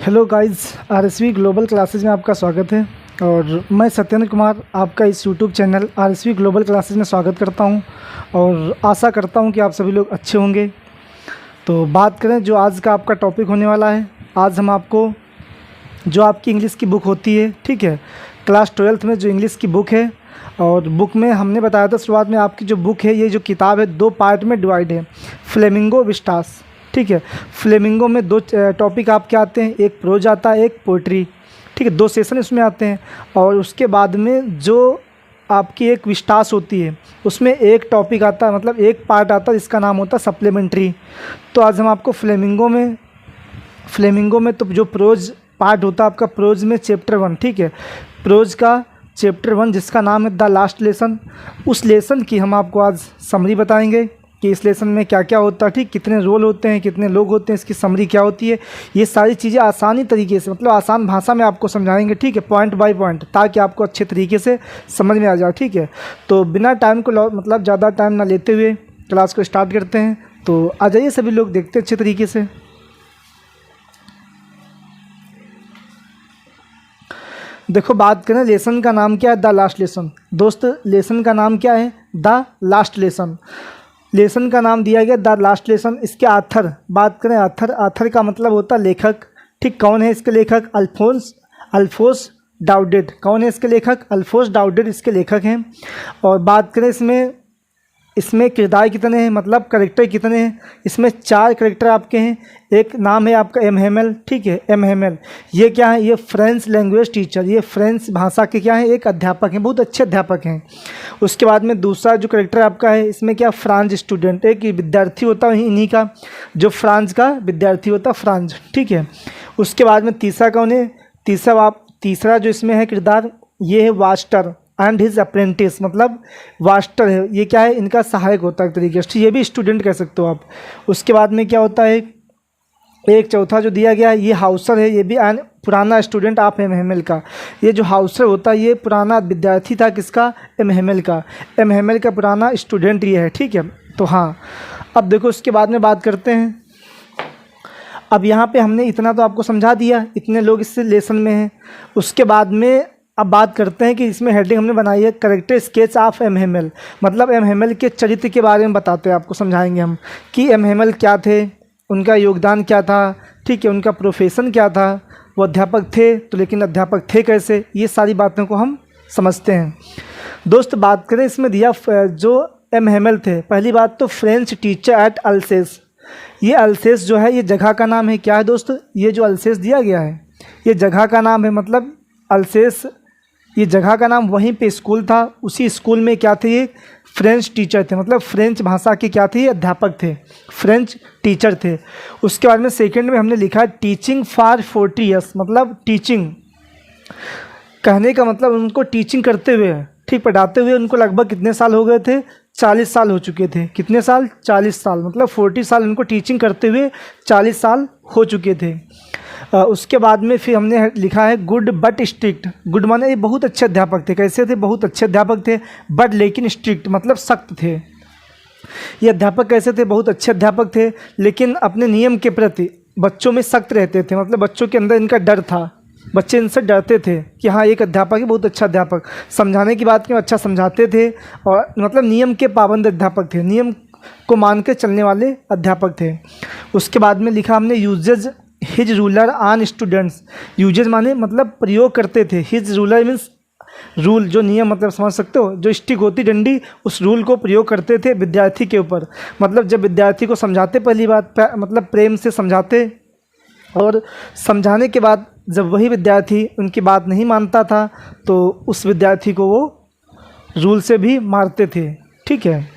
Hello guys, RSV global classes में आपका स्वागत है। और मैं सत्येंद्र कुमार आपका इस YouTube channel RSV global classes में स्वागत करता हूं और आशा करता हूं कि आप सभी लोग अच्छे होंगे। तो बात करें जो आज का आपका टॉपिक होने वाला है। आज हम आपको जो आपकी इंग्लिश की बुक होती है, ठीक है, क्लास 12th में जो इंग्लिश की बुक है, और बुक में हमने बताया था शुरुआत में आपकी जो बुक है, ये जो किताब है 2 पार्ट में डिवाइड है, फ्लेमिंगो विस्टास, ठीक है। फ्लेमिंगो में 2 टॉपिक आपके आते हैं, एक प्रोज आता है, एक पोइट्री, ठीक है, 2 सेशन इसमें आते हैं। और उसके बाद में जो आपकी एक विस्टास होती है उसमें एक टॉपिक आता है, मतलब एक पार्ट आता है जिसका नाम होता है सप्लीमेंट्री। तो आज हम आपको फ्लेमिंगो में तो जो प्रोज पार्ट होता है आपका, प्रोज में चैप्टर 1, ठीक है, प्रोज का चैप्टर 1 जिसका नाम है द लास्ट लेसन, उस लेसन की हम आपको आज समरी बताएंगे कि इस लेसन में क्या क्या होता है, ठीक, कितने रोल होते हैं, कितने लोग होते हैं, इसकी समरी क्या होती है। ये सारी चीज़ें आसानी तरीके से, मतलब आसान भाषा में आपको समझाएंगे, ठीक है, पॉइंट बाय पॉइंट, ताकि आपको अच्छे तरीके से समझ में आ जाए, ठीक है। तो बिना टाइम को मतलब ज़्यादा टाइम ना लेते हुए क्लास को स्टार्ट करते हैं। तो आ जाइए सभी लोग, देखते हैं अच्छे तरीके से। देखो, बात करें लेसन का नाम क्या है, द लास्ट लेसन। दोस्त, लेसन का नाम क्या है, द लास्ट लेसन। लेसन का नाम दिया गया द लास्ट लेसन। इसके आथर, बात करें आथर का मतलब होता है लेखक, ठीक। कौन है इसके लेखक? अल्फोंस डाउडेड। कौन है इसके लेखक? अल्फोंस डाउडेड इसके लेखक हैं। और बात करें इसमें किरदार कितने हैं, मतलब करेक्टर कितने हैं? इसमें 4 करेक्टर आपके हैं। एक नाम है आपका एम हेमेल, ठीक है, एम हेमेल। ये क्या है? ये फ्रेंच लैंग्वेज टीचर, ये फ्रेंच भाषा के क्या है, एक अध्यापक हैं, बहुत अच्छे अध्यापक हैं। उसके बाद में दूसरा जो करेक्टर आपका है, इसमें क्या, फ्रांस स्टूडेंट, एक विद्यार्थी होता है इन्हीं का, जो फ्रांस का विद्यार्थी होता है, फ्रांस, ठीक है। उसके बाद में तीसरा कौन है? तीसरा जो इसमें है किरदार, ये है वास्टर एंड हिज अप्रेंटिस, मतलब वास्टर है, ये क्या है, इनका सहायक होता है एक तरीके से, ये भी स्टूडेंट कह सकते हो आप। उसके बाद में क्या होता है, एक चौथा जो दिया गया है, ये हाउसर है, ये भी पुराना स्टूडेंट आप एम हेमेल का। ये जो हाउसर होता है ये पुराना विद्यार्थी था, किसका? एम हेमेल का। एम हेमेल का पुराना स्टूडेंट ये है, ठीक है। तो हाँ, अब देखो उसके बाद में बात करते हैं। अब यहाँ पे हमने इतना तो आपको समझा दिया, इतने लोग इस लेसन में हैं। उसके बाद में अब बात करते हैं कि इसमें हेडिंग हमने बनाई है character sketch of M Hamel, मतलब एम हेमेल के चरित्र के बारे में बताते हैं, आपको समझाएंगे हम कि एम हेमेल क्या थे, उनका योगदान क्या था, ठीक है, उनका प्रोफेशन क्या था, वो अध्यापक थे तो लेकिन अध्यापक थे कैसे, ये सारी बातों को हम समझते हैं। दोस्त, बात करें इसमें दिया जो एम हेमेल थे, पहली बात तो फ्रेंच टीचर एट अल्सेस। ये अल्सेस जो है ये जगह का नाम है। क्या है दोस्त? ये जो अल्सेस दिया गया है ये जगह का नाम है, मतलब अल्सेस ये जगह का नाम, वहीं पे स्कूल था, उसी स्कूल में क्या थे, ये फ्रेंच टीचर थे, मतलब फ्रेंच भाषा के क्या थे, ये अध्यापक थे, फ्रेंच टीचर थे। उसके बाद में सेकंड में हमने लिखा टीचिंग फॉर 40 ईयर्स, मतलब टीचिंग कहने का मतलब उनको टीचिंग करते हुए, ठीक, पढ़ाते हुए उनको लगभग कितने साल हो गए थे? 40 साल हो चुके थे। कितने साल? 40 साल, मतलब 40 साल उनको टीचिंग करते हुए 40 साल हो चुके थे। उसके बाद में फिर हमने लिखा है गुड बट स्ट्रिक्ट। गुड माने ये बहुत अच्छे अध्यापक थे। कैसे थे? बहुत अच्छे अध्यापक थे, बट लेकिन स्ट्रिक्ट मतलब सख्त थे। ये अध्यापक कैसे थे? बहुत अच्छे अध्यापक थे, लेकिन अपने नियम के प्रति बच्चों में सख्त रहते थे, मतलब बच्चों के अंदर इनका डर था, बच्चे इनसे डरते थे कि हाँ एक अध्यापक है, बहुत अच्छा अध्यापक, समझाने की बात क्यों, अच्छा समझाते थे, और मतलब नियम के पाबंद अध्यापक थे, नियम को मान के चलने वाले अध्यापक थे। उसके बाद में लिखा हमने uses his ruler on students. Uses माने मतलब प्रयोग करते थे, हिज रूलर मीन्स रूल, जो नियम, मतलब समझ सकते हो, जो स्टिक होती डंडी, उस रूल को प्रयोग करते थे विद्यार्थी के ऊपर। मतलब जब विद्यार्थी को समझाते, पहली बात मतलब प्रेम से समझाते, और समझाने के बाद जब वही विद्यार्थी उनकी बात नहीं मानता था तो उस विद्यार्थी को वो रूल से भी मारते थे, ठीक है।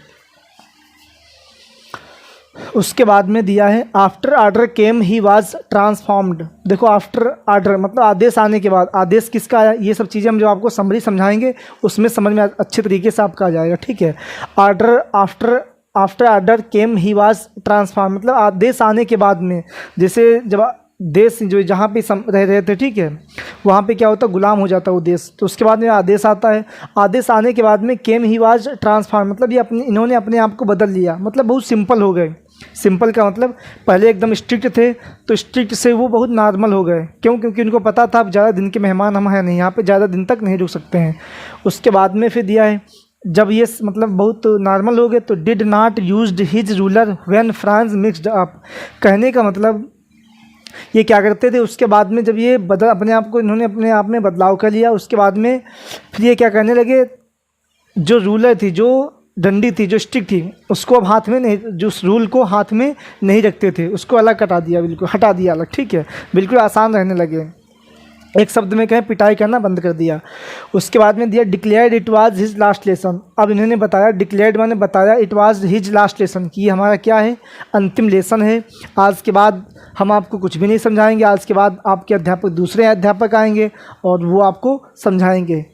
उसके बाद में दिया है after order came he was transformed. देखो, आफ्टर आर्डर मतलब आदेश आने के बाद, आदेश किसका आया, ये सब चीज़ें हम जो आपको समरी समझाएंगे उसमें समझ में अच्छे तरीके से आपका आ जाएगा, ठीक है। After order came he was transform, मतलब आदेश आने के बाद में, जैसे जब देश जो जहाँ पे रह रहे थे, ठीक है, वहाँ पे क्या होता, गुलाम हो जाता वो देश, तो उसके बाद में आदेश आता है। आदेश आने के बाद में केम ही वाज ट्रांसफॉर्म, मतलब ये इन्होंने अपने आप को बदल लिया, मतलब बहुत सिंपल हो गए, सिंपल का मतलब पहले एकदम स्ट्रिक्ट थे, तो स्ट्रिक्ट से वो बहुत नॉर्मल हो गए। क्यों? क्योंकि उनको पता था अब ज़्यादा दिन के मेहमान हम हैं नहीं, यहाँ पे ज़्यादा दिन तक नहीं रुक सकते हैं। उसके बाद में फिर दिया है, जब ये मतलब बहुत नॉर्मल हो गए तो did not used his ruler when France mixed up. कहने का मतलब ये क्या करते थे, उसके बाद में जब ये बदल अपने आप को इन्होंने अपने आप में बदलाव कर लिया, उसके बाद में फिर ये क्या करने लगे, जो रूलर थी, जो डंडी थी, जो स्टिक थी, उसको अब हाथ में नहीं, जो उस रूल को हाथ में नहीं रखते थे, उसको अलग कटा दिया, बिल्कुल हटा दिया अलग। ठीक है, बिल्कुल आसान रहने लगे। एक शब्द में कहें पिटाई करना बंद कर दिया। उसके बाद में दिया declared it was his last lesson. अब इन्होंने बताया, डिक्लेयर्ड मैंने बताया it was his last lesson, कि ये हमारा क्या है, अंतिम लेसन है। आज के बाद हम आपको कुछ भी नहीं समझाएंगे, आज के बाद आपके अध्यापक दूसरे अध्यापक आएंगे और वो आपको समझाएंगे।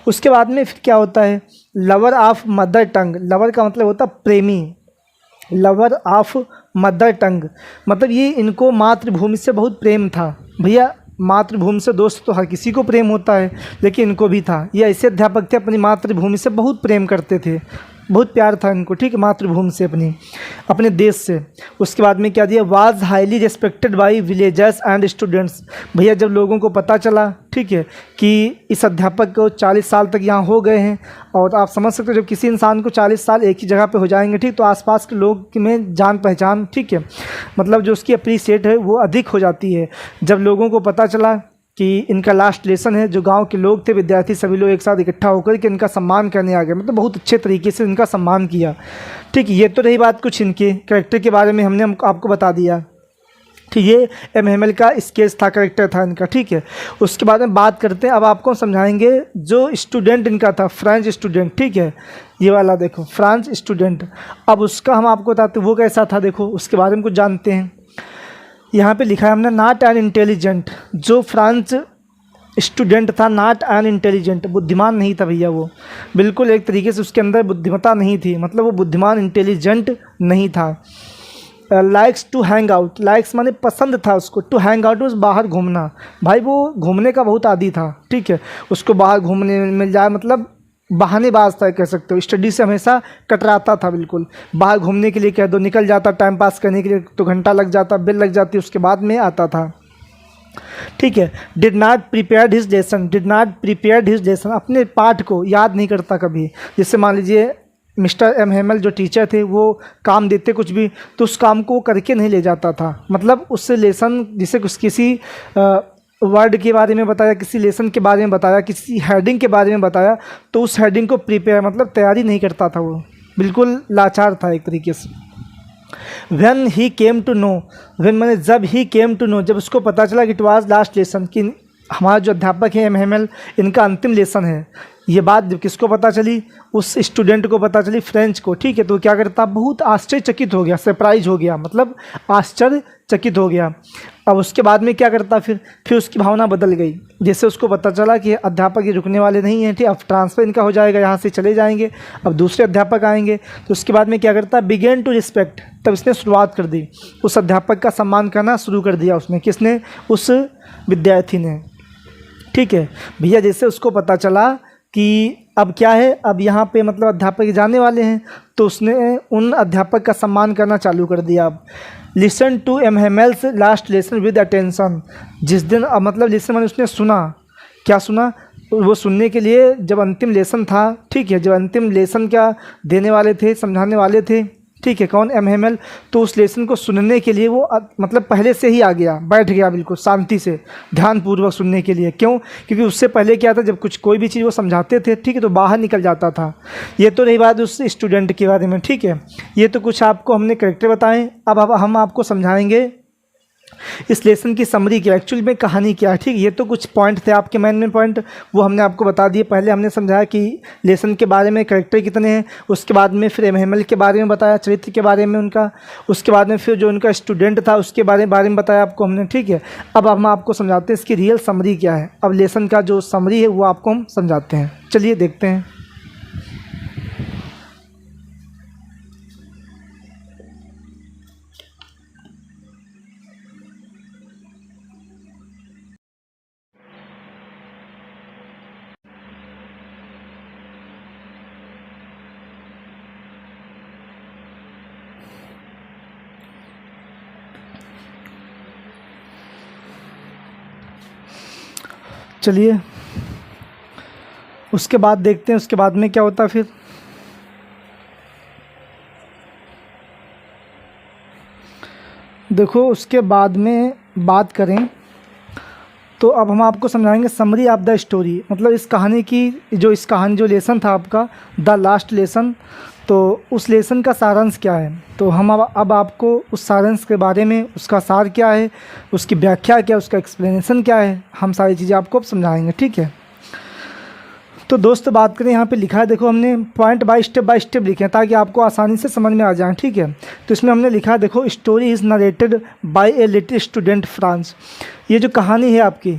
उसके बाद में फिर क्या होता है, lover of mother tongue. Lover का मतलब होता है प्रेमी, लवर ऑफ मदर टंग मतलब ये इनको मातृभूमि से बहुत प्रेम था। भैया मातृभूमि से दोस्त तो हर किसी को प्रेम होता है, लेकिन इनको भी था। ये ऐसे अध्यापक थे अपनी मातृभूमि से बहुत प्रेम करते थे, बहुत प्यार था इनको, ठीक है, मातृभूमि से, अपने देश से। उसके बाद में क्या दिया, was highly respected by villagers and students. भैया जब लोगों को पता चला, ठीक है, कि इस अध्यापक को 40 साल तक यहाँ हो गए हैं, और आप समझ सकते हो जब किसी इंसान को 40 साल एक ही जगह पे हो जाएंगे, ठीक, तो आसपास के लोग में जान पहचान, ठीक है, मतलब जो उसकी अप्रिसिएट है वो अधिक हो जाती है। जब लोगों को पता चला कि इनका लास्ट लेसन है, जो गांव के लोग थे, विद्यार्थी, सभी लोग एक साथ इकट्ठा होकर के इनका सम्मान करने आ गए, मतलब बहुत अच्छे तरीके से इनका सम्मान किया। ठीक, ये तो रही बात कुछ इनके कैरेक्टर के बारे में, हमने आपको बता दिया। ठीक, ये एमएमएल का स्केच था, कैरेक्टर था इनका। ठीक है, उसके बाद में बात करते हैं, अब आपको समझाएंगे जो स्टूडेंट इनका था, फ्रेंच स्टूडेंट। ठीक है, ये वाला देखो, फ्रेंच स्टूडेंट। अब उसका हम आपको बताते वो कैसा था, देखो उसके बारे में कुछ जानते हैं। यहाँ पे लिखा है हमने, नॉट एन इंटेलिजेंट। जो फ्रांस स्टूडेंट था, नॉट एन इंटेलिजेंट, बुद्धिमान नहीं था भैया वो, बिल्कुल एक तरीके से उसके अंदर बुद्धिमत्ता नहीं थी, मतलब वो बुद्धिमान इंटेलिजेंट नहीं था। Likes to hang out, likes माने पसंद था उसको, टू हैंग आउट उस बाहर घूमना। भाई वो घूमने का बहुत आदी था, ठीक है, उसको बाहर घूमने मिल जाए, मतलब बहानेबाज था कह सकते हो, स्टडी से हमेशा कतराता था बिल्कुल। बाहर घूमने के लिए कह दो, निकल जाता टाइम पास करने के लिए, तो घंटा लग जाता, बेल लग जाती, उसके बाद में आता था। ठीक है, did not prepared his lesson, did not prepared his lesson, अपने पाठ को याद नहीं करता कभी। जैसे मान लीजिए मिस्टर एमएमएल जो टीचर थे, वो काम देते कुछ भी, तो उस काम को करके नहीं ले जाता था, मतलब उससे लेसन, जिसे किसी वर्ड के बारे में बताया, किसी लेसन के बारे में बताया, किसी हेडिंग के बारे में बताया, तो उस हेडिंग को प्रिपेयर मतलब तैयारी नहीं करता था, वो बिल्कुल लाचार था एक तरीके से। When he came to know, when मैंने जब ही केम टू नो, जब उसको पता चला कि इट वाज लास्ट लेसन, कि हमारा जो अध्यापक है एमएमएल, इनका अंतिम लेसन है, ये बात जब किसको पता चली, उस स्टूडेंट को पता चली, फ्रेंच को। ठीक है, तो क्या करता, बहुत आश्चर्यचकित हो गया, सरप्राइज हो गया, मतलब आश्चर्यचकित हो गया। अब उसके बाद में क्या करता, फिर उसकी भावना बदल गई, जैसे उसको पता चला कि अध्यापक ये रुकने वाले नहीं हैं, ठीक, अब ट्रांसफ़र इनका हो जाएगा, यहाँ से चले जाएंगे, अब दूसरे अध्यापक आएंगे, तो उसके बाद में क्या करता, बिगेन टू रिस्पेक्ट, तब इसने शुरुआत कर दी, उस अध्यापक का सम्मान करना शुरू कर दिया उसने, किसने, उस विद्यार्थी ने। ठीक है भैया, जैसे उसको पता चला कि अब क्या है, अब यहाँ पे मतलब अध्यापक जाने वाले हैं, तो उसने उन अध्यापक का सम्मान करना चालू कर दिया। अब listen to M Hamel's last lesson with attention, जिस दिन अब मतलब लिसन मैंने उसने सुना, क्या सुना, वो सुनने के लिए जब अंतिम लेसन था, ठीक है, जब अंतिम लेसन क्या देने वाले थे, समझाने वाले थे, ठीक है, कौन, एमएमएल, तो उस लेसन को सुनने के लिए वो मतलब पहले से ही आ गया, बैठ गया बिल्कुल शांति से, ध्यानपूर्वक सुनने के लिए। क्यों? क्योंकि उससे पहले क्या था, जब कोई भी चीज़ वो समझाते थे, ठीक है, तो बाहर निकल जाता था। ये तो रही बात उस स्टूडेंट के बारे में। ठीक है, ये तो कुछ आपको हमने करेक्टर बताएं। अब हम आपको समझाएंगे इस लेसन की समरी क्या, एक्चुअल में कहानी क्या है। ठीक, ये तो कुछ पॉइंट थे आपके मेन पॉइंट, वो हमने आपको बता दिए। पहले हमने समझाया कि लेसन के बारे में करेक्टर कितने हैं, उसके बाद में फिर एमएमएल के बारे में बताया, चरित्र के बारे में उनका, उसके बाद में फिर जो उनका स्टूडेंट था उसके बारे में बताया आपको हमने। ठीक है, अब हम आपको समझाते हैं इसकी रियल समरी क्या है। अब लेसन का जो समरी है वो आपको हम समझाते हैं, चलिए देखते हैं। चलिए उसके बाद देखते हैं उसके बाद में क्या होता है फिर। देखो उसके बाद में बात करें तो अब हम आपको समझाएंगे समरी ऑफ द स्टोरी, मतलब इस कहानी जो लेसन था आपका द लास्ट लेसन, तो उस लेसन का सारांश क्या है। तो हम अब आपको उस सारांश के बारे में, उसका सार क्या है, उसकी व्याख्या क्या है, उसका एक्सप्लेनेशन क्या है, हम सारी चीज़ें आपको अब समझाएंगे, ठीक है। तो दोस्त बात करें, यहाँ पे लिखा है, देखो हमने पॉइंट बाय स्टेप लिखे हैं ताकि आपको आसानी से समझ में आ जाए, ठीक है। तो इसमें हमने लिखा है, देखो story is narrated by a little student France. ये जो कहानी है आपकी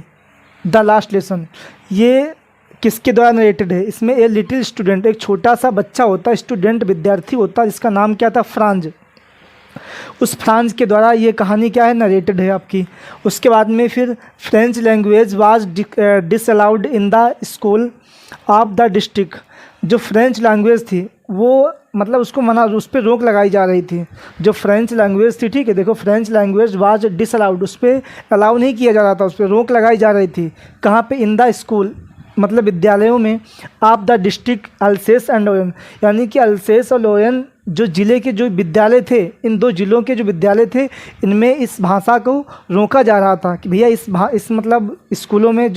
द लास्ट लेसन, ये किसके द्वारा नरेटेड है। इसमें ए लिटिल स्टूडेंट, एक छोटा सा बच्चा होता है, स्टूडेंट विद्यार्थी होता है, जिसका नाम क्या था, फ्रांज। उस फ्रांस के द्वारा ये कहानी क्या है, नरेटेड है आपकी। उसके बाद में फिर French language was disallowed in the school of the district. जो फ्रेंच लैंग्वेज थी वो मतलब उसको मना, उस पर रोक लगाई जा रही थी, जो फ्रेंच लैंग्वेज थी, ठीक है। देखो फ्रेंच लैंग्वेज वाज डिसअलाउड, उस पर अलाउ नहीं किया जा रहा था, उस पर रोक लगाई जा रही थी। कहाँ पे, इन द स्कूल मतलब विद्यालयों में, ऑफ द डिस्ट्रिक्ट अल्सेस एंड लोयन, यानी कि अल्सेस और लोयन जो ज़िले के जो विद्यालय थे, इन दो ज़िलों के जो विद्यालय थे, इनमें इस भाषा को रोका जा रहा था कि भैया इस मतलब स्कूलों में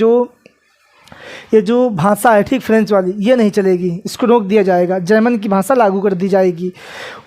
ये जो भाषा है, ठीक, फ्रेंच वाली, ये नहीं चलेगी, इसको रोक दिया जाएगा, जर्मन की भाषा लागू कर दी जाएगी।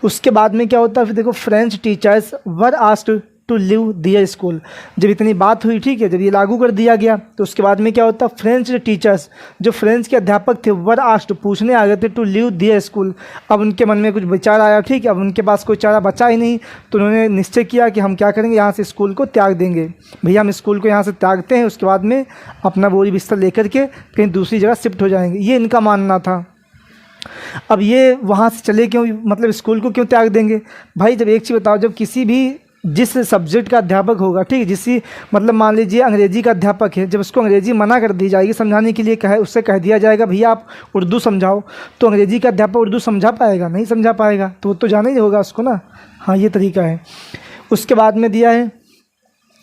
उसके बाद में क्या होता है फिर, देखो French teachers were asked to leave their school. जब इतनी बात हुई, ठीक है, जब ये लागू कर दिया गया, तो उसके बाद में क्या होता, फ्रेंच टीचर्स, जो फ्रेंच के अध्यापक थे, वर आस्क्ड, पूछने आ गए थे, टू लीव दियर स्कूल। अब उनके मन में कुछ विचार आया, ठीक है, अब उनके पास कोई चारा बचा ही नहीं, तो उन्होंने निश्चय किया कि हम क्या करेंगे, यहाँ से स्कूल को त्याग देंगे। भैया हम स्कूल को यहाँ से त्यागते हैं, उसके बाद में अपना बोरी बिस्तर लेकर के कहीं दूसरी जगह शिफ्ट हो जाएंगे, ये इनका मानना था। अब ये वहाँ से चले क्यों, मतलब स्कूल को क्यों त्याग देंगे। भाई जब एक चीज़ बताओ, जब किसी भी जिस सब्जेक्ट का अध्यापक होगा, ठीक है, जिसकी मतलब मान लीजिए अंग्रेजी का अध्यापक है, जब उसको अंग्रेजी मना कर दी जाएगी समझाने के लिए, उससे कह दिया जाएगा भैया आप उर्दू समझाओ, तो अंग्रेजी का अध्यापक उर्दू समझा पाएगा, नहीं समझा पाएगा, तो वो तो जाना ही होगा उसको ना। हाँ ये तरीका है। उसके बाद में दिया है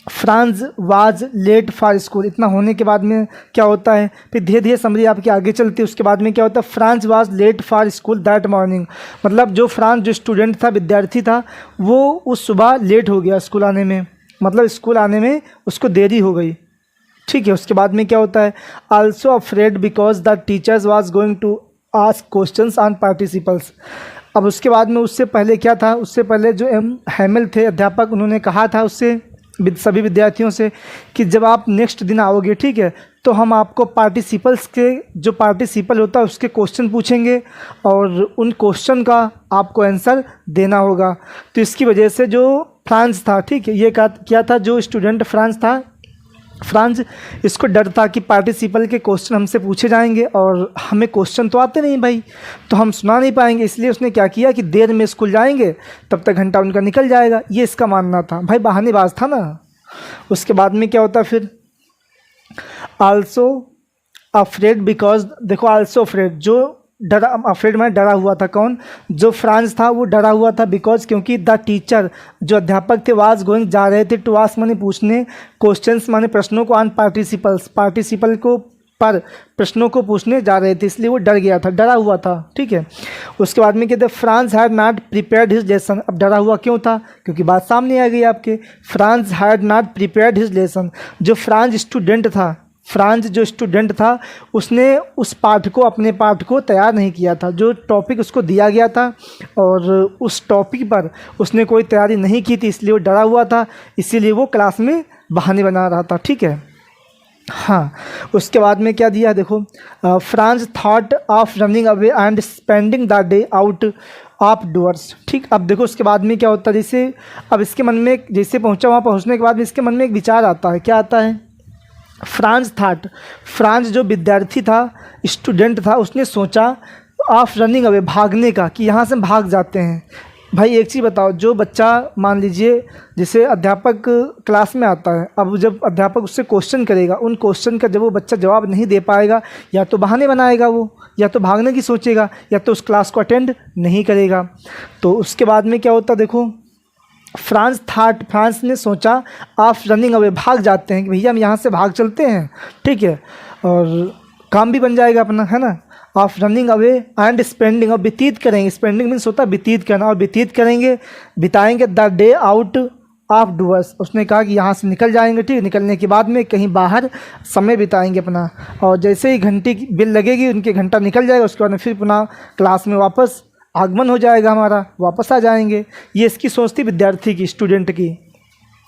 Franz was late for school. इतना होने के बाद में क्या होता है, फिर धीरे धीरे समझिए आपकी आगे चलती है। उसके बाद में क्या होता है, Franz was late for school that morning, मतलब जो फ्रांस जो स्टूडेंट था, विद्यार्थी था, वो उस सुबह लेट हो गया स्कूल आने में, मतलब स्कूल आने में उसको देरी हो गई, ठीक है। उसके बाद में क्या होता है, also afraid because the teachers was going to ask questions on participles. अब उसके बाद में उससे पहले क्या था, उससे पहले जो हैमिल थे अध्यापक, उन्होंने कहा था उससे सभी विद्यार्थियों से कि जब आप नेक्स्ट दिन आओगे, ठीक है, तो हम आपको पार्टिसिपल्स के जो पार्टिसिपल होता है उसके क्वेश्चन पूछेंगे और उन क्वेश्चन का आपको आंसर देना होगा। तो इसकी वजह से जो फ्रांस था, ठीक है, ये क्या था, जो स्टूडेंट फ्रांस इसको डर था कि पार्टिसिपल के क्वेश्चन हमसे पूछे जाएंगे और हमें क्वेश्चन तो आते नहीं भाई, तो हम सुना नहीं पाएंगे, इसलिए उसने क्या किया कि देर में स्कूल जाएंगे तब तक घंटा उनका निकल जाएगा, ये इसका मानना था। भाई बहानेबाज था ना। उसके बाद में क्या होता फिर, आल्सो अफ्रेड बिकॉज, देखो आल्सो अफ्रेड, जो डरा, अफ्रेड में डरा हुआ था, कौन, जो फ्रांस था वो डरा हुआ था, बिकॉज क्योंकि द टीचर जो अध्यापक थे वाज गोइंग जा रहे थे टू आस्क माने पूछने, क्वेश्चंस माने प्रश्नों को, ऑन पार्टिसिपल्स पार्टिसिपल को पर प्रश्नों को पूछने जा रहे थे, इसलिए वो डर गया था, डरा हुआ था, ठीक है। उसके बाद में कहते हैं France had not prepared his lesson. अब डरा हुआ क्यों था, क्योंकि बात सामने आ गई आपके, France had not prepared his lesson. जो फ्रांस जो स्टूडेंट था उसने उस पाठ को, अपने पाठ को तैयार नहीं किया था, जो टॉपिक उसको दिया गया था और उस टॉपिक पर उसने कोई तैयारी नहीं की थी, इसलिए वो डरा हुआ था, इसीलिए वो क्लास में बहाने बना रहा था, ठीक है। हाँ उसके बाद में क्या दिया, देखो France thought of running away and spending the day out of doors, ठीक। अब देखो उसके बाद में क्या होता है, जैसे अब इसके मन में, जैसे पहुँचा वहाँ पहुँचने के बाद में इसके मन में एक विचार आता है, क्या आता है, फ्रांस जो विद्यार्थी था, स्टूडेंट था, उसने सोचा ऑफ रनिंग अवे, भागने का, कि यहाँ से भाग जाते हैं। भाई एक चीज़ बताओ, जो बच्चा मान लीजिए जैसे अध्यापक क्लास में आता है, अब जब अध्यापक उससे क्वेश्चन करेगा, उन क्वेश्चन का जब वो बच्चा जवाब नहीं दे पाएगा, या तो बहाने बनाएगा वो, या तो भागने की सोचेगा, या तो उस क्लास को अटेंड नहीं करेगा। तो उसके बाद में क्या होता, देखो फ्रांस ने सोचा ऑफ रनिंग अवे, भाग जाते हैं कि भैया हम यहाँ से भाग चलते हैं, ठीक है। और काम भी बन जाएगा अपना, है ना। Of running away and spending, और व्यतीत करेंगे, स्पेंडिंग मीन्स होता है व्यतीत करना, और व्यतीत करेंगे, बिताएंगे the day out of doors. उसने कहा कि यहाँ से निकल जाएंगे, ठीक, निकलने के बाद में कहीं बाहर समय बिताएंगे अपना, और जैसे ही घंटे की बिल लगेगी उनके घंटा निकल जाएगा, उसके बाद में फिर पुनः क्लास में वापस आगमन हो जाएगा हमारा, वापस आ जाएंगे। ये इसकी सोच थी विद्यार्थी की, स्टूडेंट की।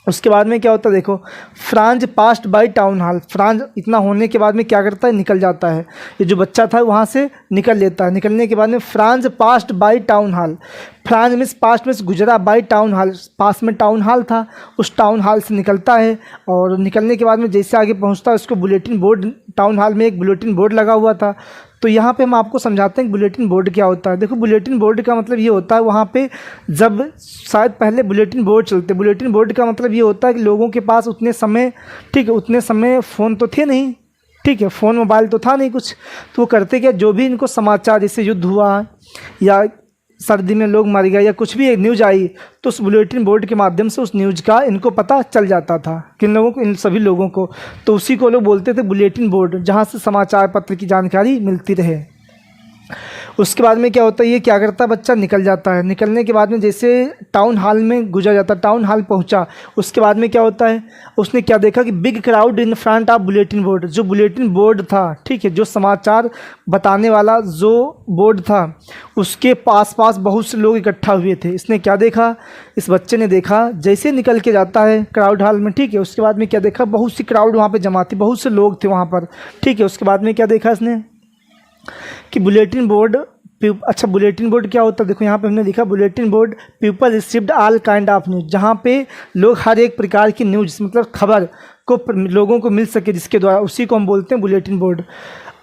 उसके बाद में क्या होता है देखो, Franz passed by town hall. Franz इतना होने के बाद में क्या करता है, निकल जाता है। ये जो बच्चा था वहाँ से निकल लेता है। निकलने के बाद में Franz passed by town hall. Franz means passed में गुजरा, बाय टाउन हॉल, पास में टाउन हॉल था, उस टाउन हॉल से निकलता है। और निकलने के बाद में जैसे आगे पहुँचता है, उसको बुलेटिन बोर्ड, टाउन हॉल में एक बुलेटिन बोर्ड लगा हुआ था। तो यहाँ पे हम आपको समझाते हैं कि बुलेटिन बोर्ड क्या होता है। देखो, बुलेटिन बोर्ड का मतलब ये होता है, वहाँ पे जब शायद पहले बुलेटिन बोर्ड चलते, बुलेटिन बोर्ड का मतलब ये होता है कि लोगों के पास उतने समय, ठीक है, उतने समय फ़ोन तो थे नहीं, ठीक है, फ़ोन मोबाइल तो था नहीं कुछ, तो वो करते क्या, जो भी इनको समाचार, जैसे युद्ध हुआ या सर्दी में लोग मर गए या कुछ भी एक न्यूज़ आई, तो उस बुलेटिन बोर्ड के माध्यम से उस न्यूज़ का इनको पता चल जाता था, किन लोगों को, इन सभी लोगों को। तो उसी को लोग बोलते थे बुलेटिन बोर्ड, जहाँ से समाचार पत्र की जानकारी मिलती रहे। उसके बाद में क्या होता है, ये क्या करता है, बच्चा निकल जाता है। निकलने के बाद में जैसे टाउन हॉल में गुजर जाता है, टाउन हॉल पहुंचा, उसके बाद में क्या होता है, उसने क्या देखा कि big crowd in front of bulletin board. जो बुलेटिन बोर्ड था, ठीक है, जो समाचार बताने वाला जो बोर्ड था, उसके पास बहुत से लोग इकट्ठा हुए थे। इसने क्या देखा, इस बच्चे ने देखा, जैसे निकल के जाता है क्राउड हॉल में, ठीक है, उसके बाद में क्या देखा, बहुत सी क्राउड वहाँ पर जमा थी, बहुत से लोग थे वहाँ पर, ठीक है। उसके बाद में क्या देखा इसने कि बुलेटिन बोर्ड, अच्छा बुलेटिन बोर्ड क्या होता है, देखो यहाँ पे हमने लिखा bulletin board people received all kind of news, जहाँ पे लोग हर एक प्रकार की न्यूज़, मतलब खबर को लोगों को मिल सके जिसके द्वारा, उसी को हम बोलते हैं बुलेटिन बोर्ड।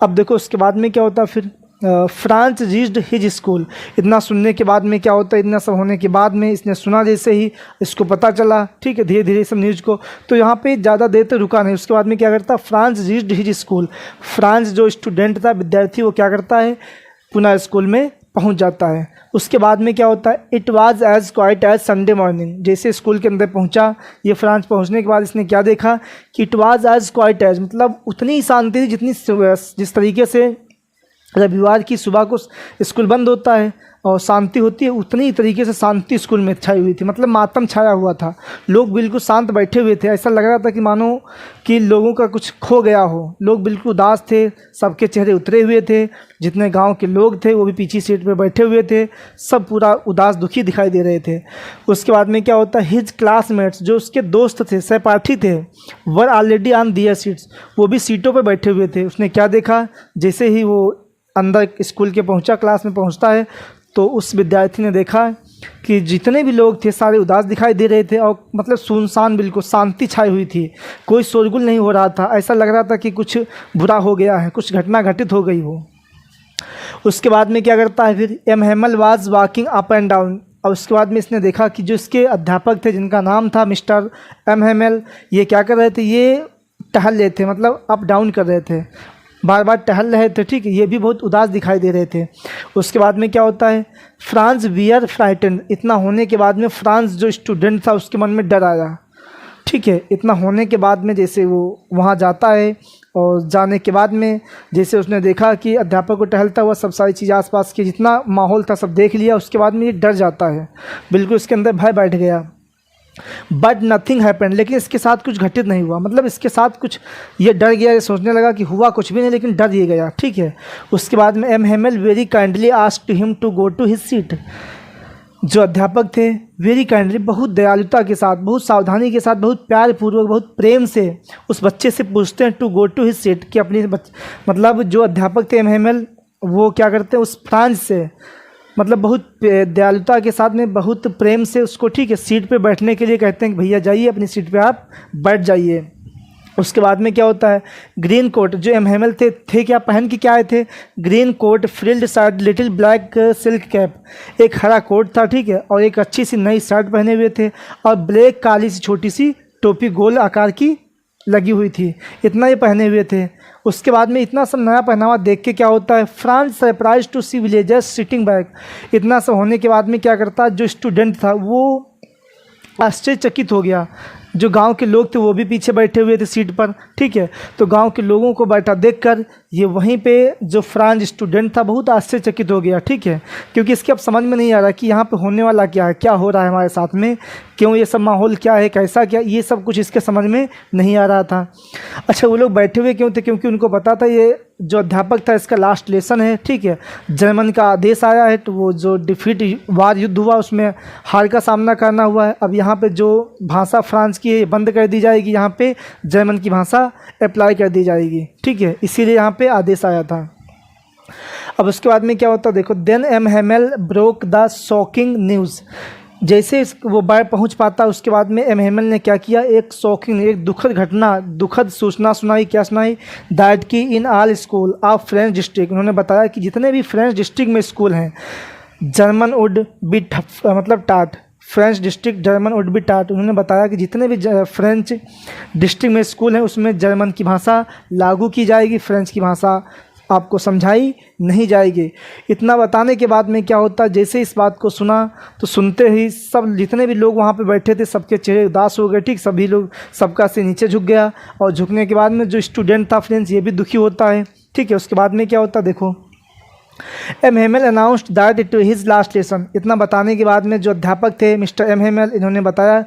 अब देखो उसके बाद में क्या होता है, फिर फ्रांस रीच्ड हिज स्कूल। इतना सुनने के बाद में क्या होता है, इतना सब होने के बाद में इसने सुना, जैसे ही इसको पता चला, ठीक है, धीरे धीरे सब न्यूज़ को, तो यहाँ पे ज़्यादा देर तक रुका नहीं। उसके बाद में क्या करता, France reached his school. France जो स्टूडेंट था, विद्यार्थी, वो क्या करता है, पुनः स्कूल में पहुंच जाता है। उसके बाद में क्या होता है, it was as quiet as Sunday morning. जैसे स्कूल के अंदर पहुंचा, ये फ्रांस पहुंचने के बाद इसने क्या देखा कि it was as quiet as, मतलब उतनी ही शांति थी जितनी, जिस तरीके से रविवार की सुबह को स्कूल बंद होता है और शांति होती है, उतनी ही तरीके से शांति स्कूल में छाई हुई थी। मतलब मातम छाया हुआ था, लोग बिल्कुल शांत बैठे हुए थे। ऐसा लग रहा था कि मानो कि लोगों का कुछ खो गया हो। लोग बिल्कुल उदास थे, सबके चेहरे उतरे हुए थे। जितने गांव के लोग थे वो भी पीछे सीट पे बैठे हुए थे, सब पूरा उदास दुखी दिखाई दे रहे थे। उसके बाद में क्या होता है, हिज क्लासमेट्स, जो उसके दोस्त थे, सहपाठी थे, were already on their seats, वो भी सीटों पर बैठे हुए थे। उसने क्या देखा, जैसे ही वो अंदर स्कूल के पहुंचा, क्लास में पहुंचता है, तो उस विद्यार्थी ने देखा कि जितने भी लोग थे सारे उदास दिखाई दे रहे थे, और मतलब सुनसान, बिल्कुल शांति छाई हुई थी, कोई शोरगुल नहीं हो रहा था। ऐसा लग रहा था कि कुछ बुरा हो गया है, कुछ घटना घटित हो गई हो। उसके बाद में क्या करता है, फिर M Hamel was walking up and down. और उसके बाद में इसने देखा कि जो इसके अध्यापक थे, जिनका नाम था मिस्टर एम हेमल, ये क्या कर रहे थे, ये टहल रहे थे, मतलब अप डाउन कर रहे थे, बार बार टहल रहे थे, ठीक है, ये भी बहुत उदास दिखाई दे रहे थे। उसके बाद में क्या होता है, फ्रांस वियर फ्राइटन। इतना होने के बाद में फ्रांस जो स्टूडेंट था उसके मन में डर आया, ठीक है। इतना होने के बाद में जैसे वो वहाँ जाता है, और जाने के बाद में जैसे उसने देखा कि अध्यापक को टहलता हुआ, सब सारी चीज़ आसपास की जितना माहौल था सब देख लिया। उसके बाद में ये डर जाता है, बिल्कुल इसके अंदर भय बैठ गया। बट नथिंग हैपेंड, लेकिन इसके साथ कुछ घटित नहीं हुआ, मतलब इसके साथ कुछ, ये डर गया, ये सोचने लगा कि हुआ कुछ भी नहीं, लेकिन डर ये गया, ठीक है। उसके बाद में M Hamel very kindly asked him to go to his seat. जो अध्यापक थे, वेरी काइंडली, बहुत दयालुता के साथ, बहुत सावधानी के साथ, बहुत प्यार पूर्वक, बहुत प्रेम से उस बच्चे से पूछते हैं to go to his seat, कि अपनी मतलब जो अध्यापक थे एम हेमल, वो क्या करते हैं, उस फ्रांस से, मतलब बहुत दयालुता के साथ में, बहुत प्रेम से उसको, ठीक है, सीट पे बैठने के लिए कहते हैं कि भैया जाइए अपनी सीट पे आप बैठ जाइए। उसके बाद में क्या होता है, ग्रीन कोट, जो एम हेमल थे क्या पहन के क्या आए थे, green coat, frilled shirt, little black silk cap, एक हरा कोट था, ठीक है, और एक अच्छी सी नई शर्ट पहने हुए थे, और ब्लैक काली सी छोटी सी टोपी गोल आकार की लगी हुई थी, इतना ही पहने हुए थे। उसके बाद में इतना सब नया पहनावा देख के क्या होता है, Franz surprised to see villagers sitting back. इतना सब होने के बाद में क्या करता है, जो स्टूडेंट था वो आश्चर्यचकित हो गया, जो गांव के लोग थे वो भी पीछे बैठे हुए थे सीट पर, ठीक है। तो गांव के लोगों को बैठा देखकर ये वहीं पे जो फ्रांस स्टूडेंट था बहुत आश्चर्यचकित हो गया, ठीक है, क्योंकि इसके अब समझ में नहीं आ रहा कि यहाँ पे होने वाला क्या है, क्या हो रहा है हमारे साथ में, क्यों ये सब माहौल क्या है, कैसा क्या, ये सब कुछ इसके समझ में नहीं आ रहा था। अच्छा, वो लोग बैठे हुए क्यों थे? क्योंकि उनको पता था ये जो अध्यापक था इसका लास्ट लेसन है, ठीक है। जर्मन का आदेश आया है, तो वो जो डिफीट वार युद्ध हुआ उसमें हार का सामना करना हुआ है। अब यहाँ पे जो भाषा फ्रांस की है ये बंद कर दी जाएगी, यहाँ पे जर्मन की भाषा अप्लाई कर दी जाएगी, ठीक है, इसीलिए यहाँ पे आदेश आया था। अब उसके बाद में क्या होता है देखो, then M Hamel broke the shocking news. जैसे वो बाहर पहुंच पाता उसके बाद में एम हेमल ने क्या किया, एक शॉकिंग, एक दुखद घटना, दुखद सूचना सुनाई। क्या सुनाई? दैट की in all school of French district, उन्होंने बताया कि जितने भी फ्रेंच डिस्ट्रिक्ट में स्कूल हैं जर्मन वुड बी मतलब टाट, French district German would be टाट। उन्होंने बताया कि जितने भी फ्रेंच डिस्ट्रिक्ट में स्कूल हैं उसमें जर्मन की भाषा लागू की जाएगी, फ्रेंच की भाषा आपको समझाई नहीं जाएगी। इतना बताने के बाद में क्या होता, जैसे इस बात को सुना तो सुनते ही सब जितने भी लोग वहाँ पे बैठे थे सबके चेहरे उदास हो गए, ठीक, सभी लोग, सबका सिर नीचे झुक गया। और झुकने के बाद में जो स्टूडेंट था फ्रेंड्स ये भी दुखी होता है, ठीक है। उसके बाद में क्या होता देखो, M Hamel announced that it his last lesson. इतना बताने के बाद में जो अध्यापक थे मिस्टर एम हेमल, इन्होंने बताया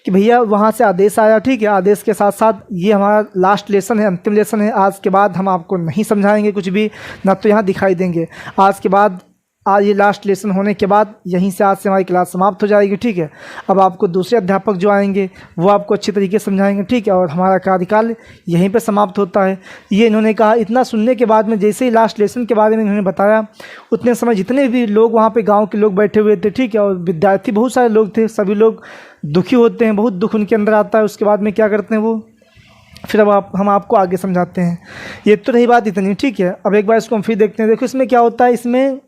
कि भैया वहाँ से आदेश आया, ठीक है, आदेश के साथ साथ ये हमारा लास्ट लेसन है, अंतिम लेसन है, आज के बाद हम आपको नहीं समझाएंगे कुछ भी, ना तो यहाँ दिखाई देंगे। आज के बाद आज ये लास्ट लेसन होने के बाद यहीं से आज से हमारी क्लास समाप्त हो जाएगी, ठीक है। अब आपको दूसरे अध्यापक जो आएंगे वो आपको अच्छी तरीके से समझाएंगे, ठीक है, और हमारा कार्यकाल यहीं पे समाप्त होता है, ये इन्होंने कहा। इतना सुनने के बाद में जैसे ही लास्ट लेसन के बारे में इन्होंने बताया उतने समय जितने भी लोग वहाँ पे गाँव के लोग बैठे हुए थे, ठीक है, और विद्यार्थी बहुत सारे लोग थे, सभी लोग दुखी होते हैं, बहुत दुख उनके अंदर आता है। उसके बाद में क्या करते हैं वो, फिर अब हम आपको आगे समझाते हैं। ये तो रही बात इतनी, ठीक है। अब एक बार इसको हम फिर देखते हैं। देखो इसमें क्या होता है, इसमें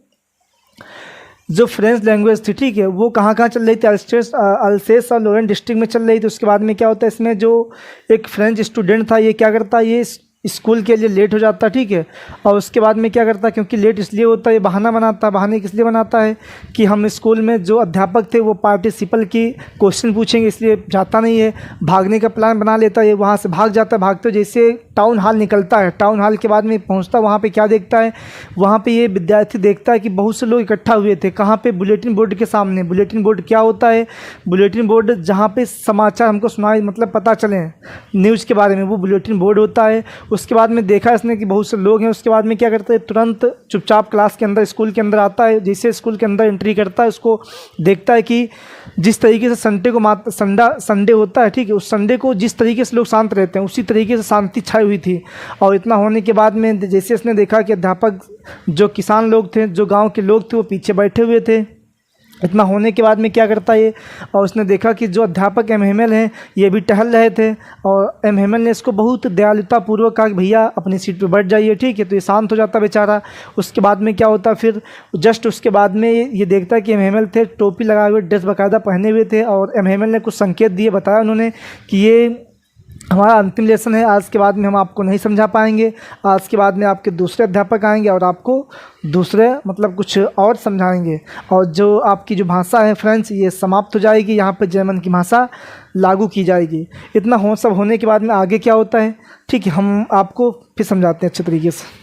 जो फ्रेंच लैंग्वेज थी, ठीक है, वो कहाँ कहाँ चल रही थी, अल्सेस और लॉरेन डिस्ट्रिक्ट में चल रही थी। उसके बाद में क्या होता है, इसमें जो एक फ्रेंच स्टूडेंट था ये क्या करता, ये स्कूल के लिए लेट हो जाता, ठीक है, और उसके बाद में क्या करता, क्योंकि लेट इसलिए होता है, ये बहाना बनाता, बहाने किस लिए बनाता है कि हम स्कूल में जो अध्यापक थे वो पार्टिसिपल की क्वेश्चन पूछेंगे, इसलिए जाता नहीं है, भागने का प्लान बना लेता है, वहाँ से भाग जाता है। भागते जैसे टाउन हॉल निकलता है, टाउन हॉल के बाद में पहुँचता, वहाँ पे क्या देखता है, वहाँ पे ये विद्यार्थी देखता है कि बहुत से लोग इकट्ठा हुए थे, कहाँ पे, बुलेटिन बोर्ड के सामने। बुलेटिन बोर्ड क्या होता है, बुलेटिन बोर्ड जहाँ पे समाचार हमको सुनाए, मतलब पता चले न्यूज़ के बारे में, वो बुलेटिन बोर्ड होता है। उसके बाद में देखा इसने कि बहुत से लोग हैं। उसके बाद में क्या करता है, तुरंत चुपचाप क्लास के अंदर, स्कूल के अंदर आता है। जैसे स्कूल के अंदर एंट्री करता है, उसको देखता है कि जिस तरीके से संडे होता है, ठीक है, उस संडे को जिस तरीके से लोग शांत रहते हैं उसी तरीके से शांति छाई हुई थी। और इतना होने के बाद में जैसे इसने देखा कि अध्यापक, जो किसान लोग थे, जो गाँव के लोग थे, वो पीछे बैठे हुए थे। इतना होने के बाद में क्या करता है ये, और उसने देखा कि जो अध्यापक एम हेमल हैं ये भी टहल रहे थे, और एम हेमल ने इसको बहुत दयालुतापूर्वक कहा कि भैया अपनी सीट पे बैठ जाइए, ठीक है। तो ये शांत हो जाता बेचारा। उसके बाद में क्या होता, फिर जस्ट उसके बाद में ये देखता है कि एम हेमल थे, टोपी लगाए हुए, ड्रेस बाकायदा पहने हुए थे, और एम हेमल ने कुछ संकेत दिए, बताया उन्होंने कि ये हमारा अंतिम लेसन है, आज के बाद में हम आपको नहीं समझा पाएंगे, आज के बाद में आपके दूसरे अध्यापक आएंगे और आपको दूसरे मतलब कुछ और समझाएंगे, और जो आपकी जो भाषा है फ्रेंच ये समाप्त हो जाएगी, यहाँ पे जर्मन की भाषा लागू की जाएगी। इतना सब होने के बाद में आगे क्या होता है, ठीक है, हम आपको फिर समझाते हैं अच्छे तरीके से।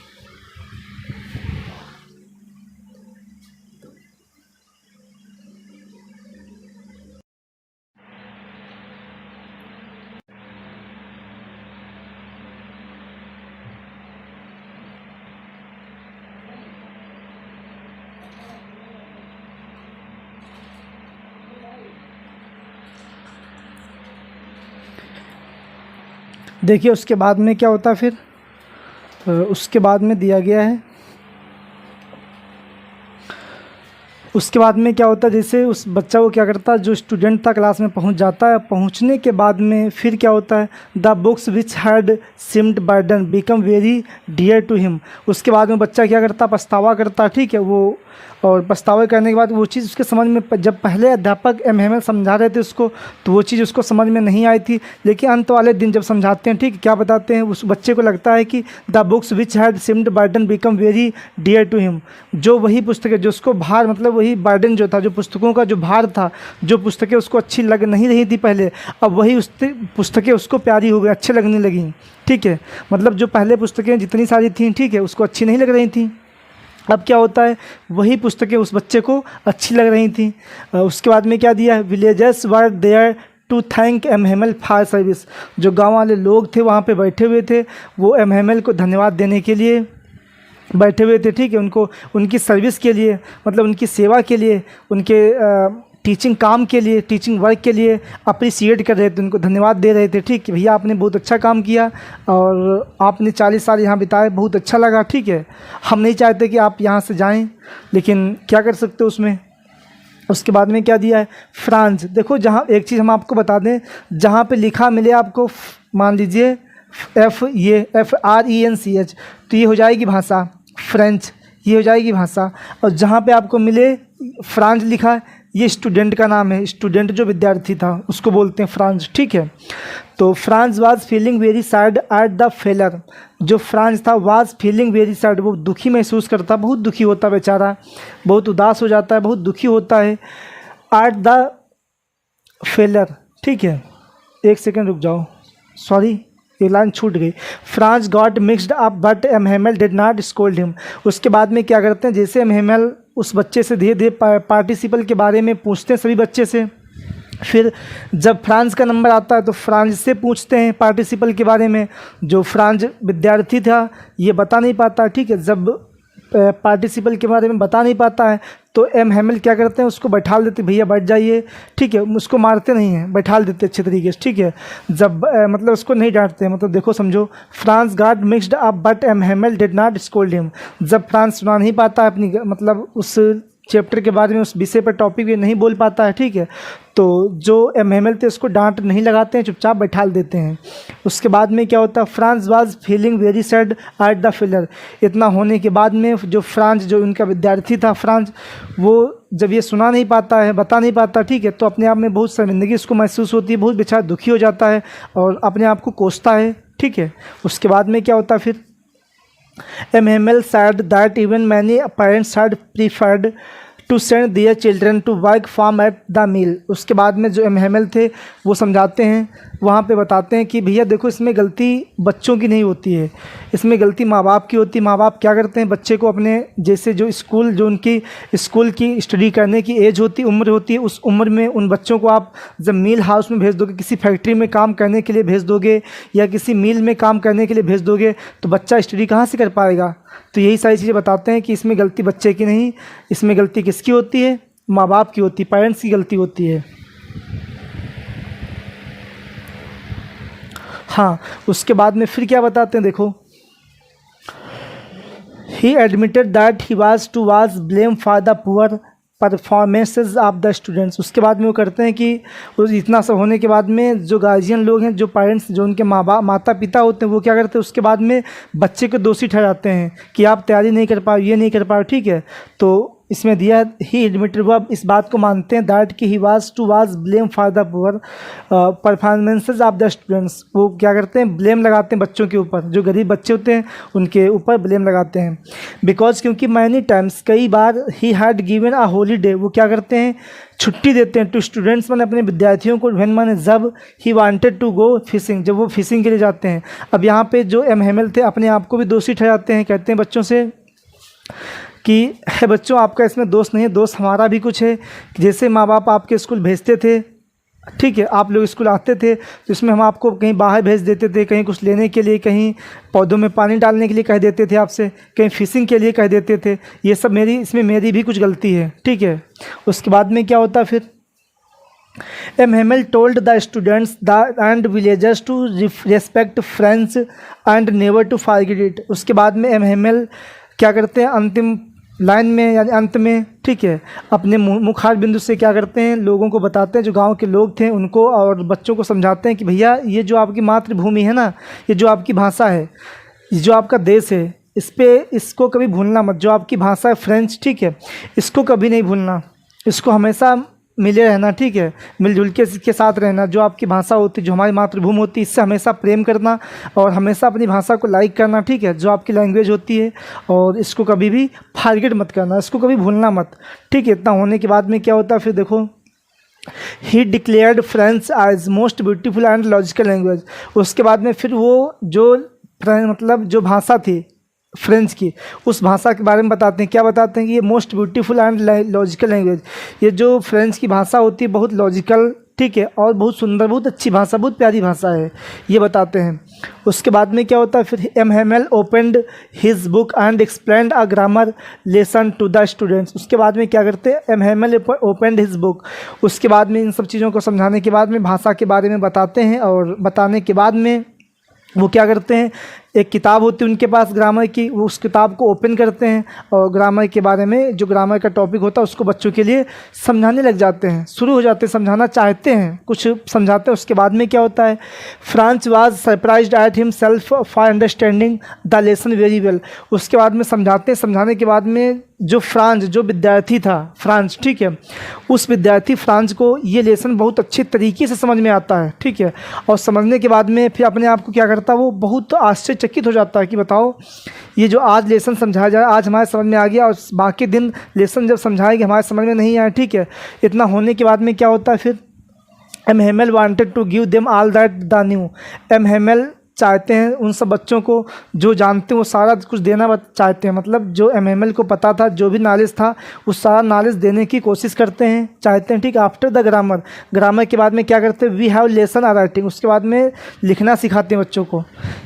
देखिए उसके बाद में क्या होता है फिर, उसके बाद में दिया गया है, उसके बाद में क्या होता है, जैसे उस बच्चा को क्या करता है, जो स्टूडेंट था क्लास में पहुंच जाता है। पहुंचने के बाद में फिर क्या होता है, the books which had seemed burden become very dear to him. उसके बाद में बच्चा क्या करता, पछतावा करता, ठीक है, वो, और पछतावा करने के बाद वो चीज़ उसके समझ में, जब पहले अध्यापक एम हेमल समझा रहे थे उसको तो वो चीज़ उसको समझ में नहीं आई थी, लेकिन अंत वाले दिन जब समझाते हैं, ठीक, क्या बताते हैं, उस बच्चे को लगता है कि the books which had seemed burden become very dear to him. जो वही पुस्तकें जो उसको भार, मतलब वही वही बर्डन जो था, जो पुस्तकों का जो भार था, जो पुस्तकें उसको अच्छी लग नहीं रही थी पहले, अब वही उस पुस्तकें उसको प्यारी हो गई, अच्छे लगने लगी। ठीक है, मतलब जो पहले पुस्तकें जितनी सारी थीं, ठीक है, उसको अच्छी नहीं लग रही थी, अब क्या होता है, वही पुस्तकें उस बच्चे को अच्छी लग रही थी। उसके बाद में क्या दिया, villagers were there to thank M Hamel for service. जो गांव वाले लोग थे वहाँ पे बैठे हुए थे, वो एम हेमल को धन्यवाद देने के लिए बैठे हुए थे। ठीक है, उनको उनकी सर्विस के लिए, मतलब उनकी सेवा के लिए, उनके टीचिंग काम के लिए, टीचिंग वर्क के लिए अप्रिसिएट कर रहे थे, उनको धन्यवाद दे रहे थे। ठीक है, भैया आपने बहुत अच्छा काम किया और आपने 40 साल यहाँ बिताए, बहुत अच्छा लगा। ठीक है, हम नहीं चाहते कि आप यहाँ से जाएं, लेकिन क्या कर सकते हो उसमें। उसके बाद में क्या दिया है, फ्रांस। देखो, जहाँ एक चीज़ हम आपको बता दें, जहाँ पे लिखा मिले आपको, मान लीजिए FRENCH, तो ये हो जाएगी भाषा फ्रेंच, ये हो जाएगी भाषा। और जहाँ पे आपको मिले फ्रांस लिखा है, ये स्टूडेंट का नाम है, स्टूडेंट जो विद्यार्थी था उसको बोलते हैं फ्रांस। ठीक है, तो France was feeling very sad at the failure. जो फ्रांस था, वाज फीलिंग वेरी सैड, वो दुखी महसूस करता, बहुत दुखी होता बेचारा, बहुत उदास हो जाता है, बहुत दुखी होता है। एट द फेलर, ठीक है, एक सेकेंड रुक जाओ, सॉरी ये लाइन छूट गई। Franz got mixed up but M Hamel did not scold him. उसके बाद में क्या करते हैं, जैसे एम हेमल उस बच्चे से धीरे धीरे पार्टिसिपल के बारे में पूछते हैं सभी बच्चे से, फिर जब फ्रांस का नंबर आता है तो फ्रांस से पूछते हैं पार्टिसिपल के बारे में। जो फ्रांस विद्यार्थी था ये बता नहीं पाता। ठीक है, जब पार्टिसिपल के बारे में बता नहीं पाता है तो एम हेमल क्या करते हैं, उसको बैठा देते, भैया बैठ जाइए। ठीक है, उसको मारते नहीं हैं, बैठा देते अच्छे तरीके से। ठीक है, जब मतलब उसको नहीं डांटते, मतलब देखो समझो, Franz got mixed up but M Hamel did not scold him. जब फ्रांस सुना नहीं पाता है अपनी, मतलब उस चैप्टर के बारे में, उस विषय पर टॉपिक ये नहीं बोल पाता है, ठीक है, तो जो एम हेमल थे उसको डांट नहीं लगाते हैं, चुपचाप बैठा देते हैं। उसके बाद में क्या होता है, Franz was feeling very sad at the failure. इतना होने के बाद में जो फ्रांस, जो उनका विद्यार्थी था फ्रांस, वो जब ये सुना नहीं पाता है, बता नहीं पाता, ठीक है, तो अपने आप में बहुत शर्मिंदगी उसको महसूस होती है, बहुत बेचारा दुखी हो जाता है और अपने आप को कोसता है। ठीक है, उसके बाद में क्या होता है फिर, M Hemal said that even many parents had preferred to send their children to work farm at the mill। उसके बाद में जो एम हेमल थे वो समझाते हैं, वहाँ पे बताते हैं कि भैया देखो, इसमें गलती बच्चों की नहीं होती है, इसमें गलती माँ बाप की होती है। माँ बाप क्या करते हैं, बच्चे को अपने जैसे जो स्कूल, जो उनकी स्कूल की स्टडी करने की एज होती है, उम्र होती है, उस उम्र में उन बच्चों को आप जब मिल हाउस में भेज दोगे, किसी फैक्ट्री में काम करने के लिए भेज दोगे या किसी मिल में काम करने के लिए भेज दोगे, तो बच्चा स्टडी कहाँ से कर पाएगा। तो यही सारी चीज़ें बताते हैं कि इसमें गलती बच्चे की नहीं, इसमें गलती किसकी होती है, माँ बाप की होती है, पेरेंट्स की गलती होती है। हाँ, उसके बाद में फिर क्या बताते हैं, देखो, ही admitted that he was blame for the poor performances of the students. उसके बाद में वो करते हैं कि इतना सब होने के बाद में जो गार्जियन लोग हैं, जो पेरेंट्स, जो उनके माता पिता होते हैं, वो क्या करते हैं, उसके बाद में बच्चे को दोषी ठहराते हैं कि आप तैयारी नहीं कर पाओ, ये नहीं कर पाओ। ठीक है, तो इसमें दिया ही एडमिटेड, वो अब इस बात को मानते हैं दैट कि he was blame for the poor performances of the students. वो क्या करते हैं, ब्लेम लगाते हैं बच्चों के ऊपर, जो गरीब बच्चे होते हैं उनके ऊपर ब्लेम लगाते हैं। बिकॉज क्योंकि मैनी टाइम्स, कई बार, he had given a holiday, वो क्या करते हैं, छुट्टी देते हैं टू स्टूडेंट्स, मैंने अपने विद्यार्थियों को, व्हेन मैंने जब, he wanted to go fishing, जब वो फिशिंग के लिए जाते हैं। अब यहाँ पे जो एम हेमल थे अपने आप को भी दोषी ठहराते हैं, कहते हैं बच्चों से कि है बच्चों, आपका इसमें दोस्त नहीं है, दोस्त हमारा भी कुछ है। जैसे माँ बाप आपके स्कूल भेजते थे, ठीक है, आप लोग स्कूल आते थे तो इसमें हम आपको कहीं बाहर भेज देते थे, कहीं कुछ लेने के लिए, कहीं पौधों में पानी डालने के लिए कह देते थे आपसे, कहीं फिशिंग के लिए कह देते थे। ये सब इसमें मेरी भी कुछ गलती है। ठीक है, उसके बाद में क्या होता है फिर, M Hamel told the students and villagers to respect friends and never to forget it. उसके बाद में एम हेमल क्या करते हैं, अंतिम लाइन में यानी अंत में, ठीक है, अपने मुखार बिंदु से क्या करते हैं, लोगों को बताते हैं, जो गांव के लोग थे उनको और बच्चों को समझाते हैं कि भैया ये जो आपकी मातृभूमि है ना, ये जो आपकी भाषा है, जो आपका देश है, इसको कभी भूलना मत। जो आपकी भाषा है फ्रेंच, ठीक है, इसको कभी नहीं भूलना, इसको हमेशा मिले रहना, ठीक है, मिलजुल के इसके साथ रहना। जो आपकी भाषा होती है, जो हमारी मातृभूमि होती है, इससे हमेशा प्रेम करना और हमेशा अपनी भाषा को लाइक करना, ठीक है, जो आपकी लैंग्वेज होती है, और इसको कभी भी फॉरगेट मत करना, इसको कभी भूलना मत, ठीक है। इतना होने के बाद में क्या होता है फिर देखो, he declared French as most beautiful and logical language. उसके बाद में फिर वो जो मतलब जो भाषा थी फ्रेंच की, उस भाषा के बारे में बताते हैं। क्या बताते हैं कि ये most beautiful and logical language, ये जो फ्रेंच की भाषा होती है बहुत लॉजिकल, ठीक है, और बहुत सुंदर, बहुत अच्छी भाषा, बहुत प्यारी भाषा है, ये बताते हैं। उसके बाद में क्या होता है फिर, M Hamel opened his book and explained a grammar lesson to the students. उसके बाद में क्या करते हैं, M Hamel opened his book, उसके बाद में इन सब चीज़ों को समझाने के बाद में भाषा के बारे में बताते हैं, और बताने के बाद में वो क्या करते हैं, एक किताब होती है उनके पास ग्रामर की, वो उस किताब को ओपन करते हैं और ग्रामर के बारे में, जो ग्रामर का टॉपिक होता है उसको बच्चों के लिए समझाने लग जाते हैं, शुरू हो जाते हैं, समझाना चाहते हैं, कुछ समझाते हैं। उसके बाद में क्या होता है, French was surprised eight himself for understanding the lesson very well. उसके बाद में समझाते हैं, समझाने के बाद में जो फ्रांच, जो विद्यार्थी था फ्रांच, ठीक है, उस विद्यार्थी फ्रांच को ये लेसन बहुत अच्छे तरीके से समझ में आता है, ठीक है, और समझने के बाद में फिर अपने आप को क्या करता है, वो बहुत आश्चर्यचकित हो जाता है कि बताओ ये जो आज लेसन समझाया जाए, आज हमारे समझ में आ गया, और बाकी दिन लेसन जब समझाएंगे हमारे समझ में नहीं आया, ठीक है। इतना होने के बाद में क्या होता है फिर, M Hamel wanted to give them all that the knew. M Hamel चाहते हैं उन सब बच्चों को जो जानते हैं वो सारा कुछ देना चाहते हैं, मतलब जो एम हेमेल को पता था, जो भी नॉलेज था, उस सारा नॉलेज देने की कोशिश करते हैं, चाहते हैं, ठीक। आफ्टर द ग्रामर, ग्रामर के बाद में क्या करते हैं, we have lesson a writing. उसके बाद में लिखना सिखाते हैं बच्चों को।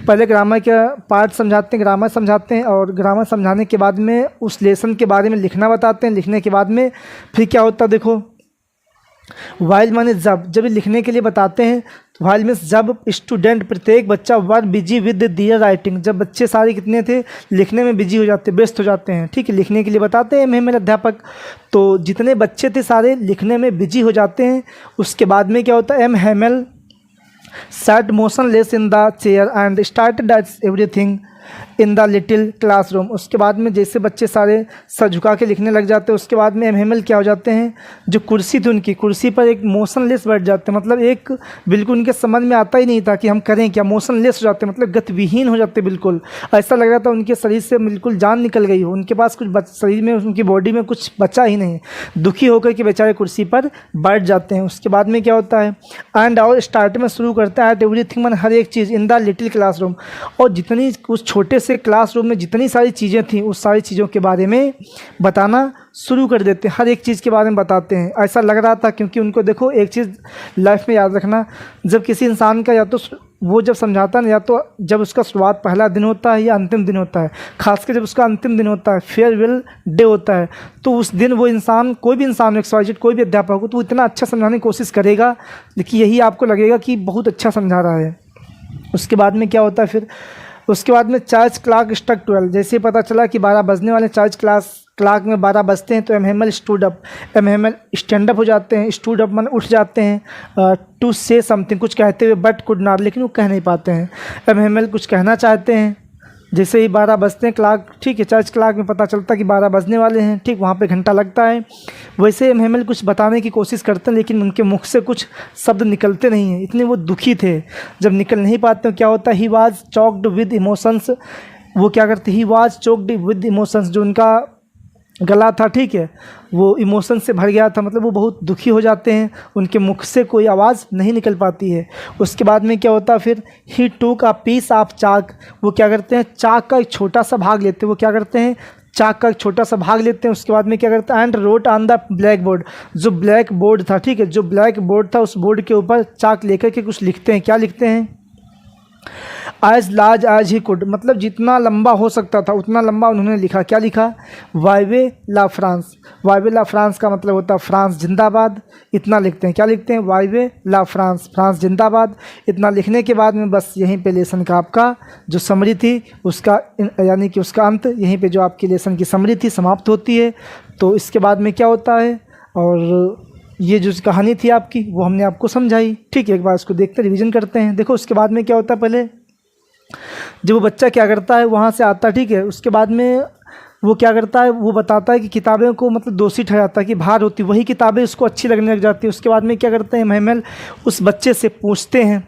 पहले ग्रामर का पार्ट समझाते हैं, ग्रामर समझाते हैं, और ग्रामर समझाने के बाद में उस लेसन के बारे में लिखना बताते हैं। लिखने के बाद में फिर क्या होता है देखो, वाइल माने जब लिखने के लिए बताते हैं, वाइल मीन्स जब स्टूडेंट, प्रत्येक बच्चा, were busy with their writing, जब बच्चे सारे कितने थे, लिखने में बिजी हो जाते, व्यस्त हो जाते हैं, ठीक है, लिखने के लिए बताते हैं मेरे अध्यापक। तो जितने बच्चे थे सारे लिखने में बिजी हो जाते हैं। उसके बाद में क्या होता है, M Hamel sat motionless in the chair and started everything in the little classroom. उसके बाद में जैसे बच्चे सारे सर झुका के लिखने लग जाते हैं, उसके बाद में एम हेमेल क्या हो जाते हैं, जो कुर्सी थी उनकी, कुर्सी पर एक मोशनलेस बैठ जाते हैं, मतलब एक बिल्कुल उनके समझ में आता ही नहीं था कि हम करें क्या, मोशनलेस हो जाते हैं, मतलब गतिविहीन हो जाते बिल्कुल। ऐसा लग रहा था उनके शरीर से बिल्कुल जान निकल गई हो, उनके पास कुछ शरीर में, उनकी बॉडी में कुछ बचा ही नहीं, दुखी होकर के बेचारे कुर्सी पर बैठ जाते हैं। उसके बाद में क्या होता है, एंड और स्टार्ट में शुरू करता है एट एवरीथिंग, मन हर एक चीज़, इन द लिटिल क्लासरूम, और जितनी उस छोटे से क्लासरूम में जितनी सारी चीज़ें थी उस सारी चीज़ों के बारे में बताना शुरू कर देते हैं, हर एक चीज़ के बारे में बताते हैं। ऐसा लग रहा था क्योंकि उनको देखो एक चीज़ लाइफ में याद रखना, जब किसी इंसान का या तो वो जब समझाता है ना, या तो जब उसका शुरुआत पहला दिन होता है या अंतिम दिन होता है, खासकर जब उसका अंतिम दिन होता है, फेयरवेल डे होता है, तो उस दिन वो इंसान, कोई भी इंसान एक्सवाइजेड, कोई भी अध्यापक हो, तो वो इतना अच्छा समझाने की कोशिश करेगा, लेकिन यही आपको लगेगा कि बहुत अच्छा समझा रहा है। उसके बाद में क्या होता है फिर, उसके बाद में चर्च क्लॉक स्ट्रक 12, जैसे ही पता चला कि 12 बजने वाले, चर्च क्लॉक में 12 बजते हैं, तो M Hamel stood up, M Hamel stand up हो जाते हैं, स्टूड अप मन उठ जाते हैं, टू से समथिंग, कुछ कहते हुए, बट कुड नॉट, लेकिन वो कह नहीं पाते हैं। एम हेमेल कुछ कहना चाहते हैं, जैसे ही 12 बजते हैं क्लॉक, ठीक है, चर्च क्लॉक में पता चलता है कि 12 बजने वाले हैं, ठीक, वहाँ पे घंटा लगता है। वैसे एम हेमेल कुछ बताने की कोशिश करते हैं, लेकिन उनके मुख से कुछ शब्द निकलते नहीं हैं, इतने वो दुखी थे। जब निकल नहीं पाते हैं क्या होता है, he was choked with emotions, वो क्या करते, he was choked with emotions, जो उनका गला था, ठीक है, वो इमोशन से भर गया था, मतलब वो बहुत दुखी हो जाते हैं, उनके मुख से कोई आवाज़ नहीं निकल पाती है। उसके बाद में क्या होता है फिर, ही टूक अ पीस ऑफ चाक, वो क्या करते हैं, चाक का एक छोटा सा भाग लेते हैं, वो क्या करते हैं, चाक का एक छोटा सा भाग लेते हैं। उसके बाद में क्या करते हैं, and wrote on the black board, जो ब्लैक बोर्ड था, ठीक है, जो ब्लैक बोर्ड था, उस बोर्ड के ऊपर चाक लेकर के कुछ लिखते हैं। क्या लिखते हैं, as large as he could, मतलब जितना लंबा हो सकता था उतना लंबा उन्होंने लिखा। क्या लिखा, वाइवे ला फ्रांस, वाइवे ला फ्रांस का मतलब होता है फ्रांस जिंदाबाद, इतना लिखते हैं। क्या लिखते हैं, वाइवे ला फ्रांस, फ्रांस जिंदाबाद। इतना लिखने के बाद में बस यहीं पे लेसन का आपका जो समरी थी उसका, यानी कि उसका अंत, यहीं पे जो आपकी लेसन की समरी थी समाप्त होती है। तो इसके बाद में क्या होता है, और ये जो कहानी थी आपकी वो हमने आपको समझाई, ठीक है। एक बार इसको देखते रिवीजन करते हैं। देखो उसके बाद में क्या होता है, पहले जब वो बच्चा क्या करता है, वहाँ से आता है, ठीक है, उसके बाद में वो क्या करता है, वो बताता है कि किताबें को मतलब दोषी ठहराता है कि भार होती, वही किताबें उसको अच्छी लगने लग जाती है। उसके बाद में क्या करते हैं, एमएमएल उस बच्चे से पूछते हैं,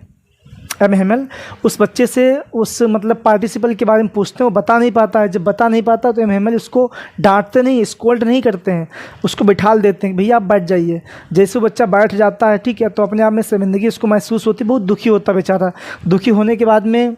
एमएमएल उस बच्चे से उस मतलब पार्टिसिपल के बारे में पूछते हैं, वो बता नहीं पाता है। जब बता नहीं पाता तो एमएमएल उसको डांटते नहीं, स्कोल्ड नहीं करते हैं, उसको बिठाल देते हैं, भैया आप बैठ जाइए। जैसे वो बच्चा बैठ जाता है, ठीक है, तो अपने आप में शर्मिंदगी उसको महसूस होती है, बहुत दुखी होता है बेचारा। दुखी होने के बाद में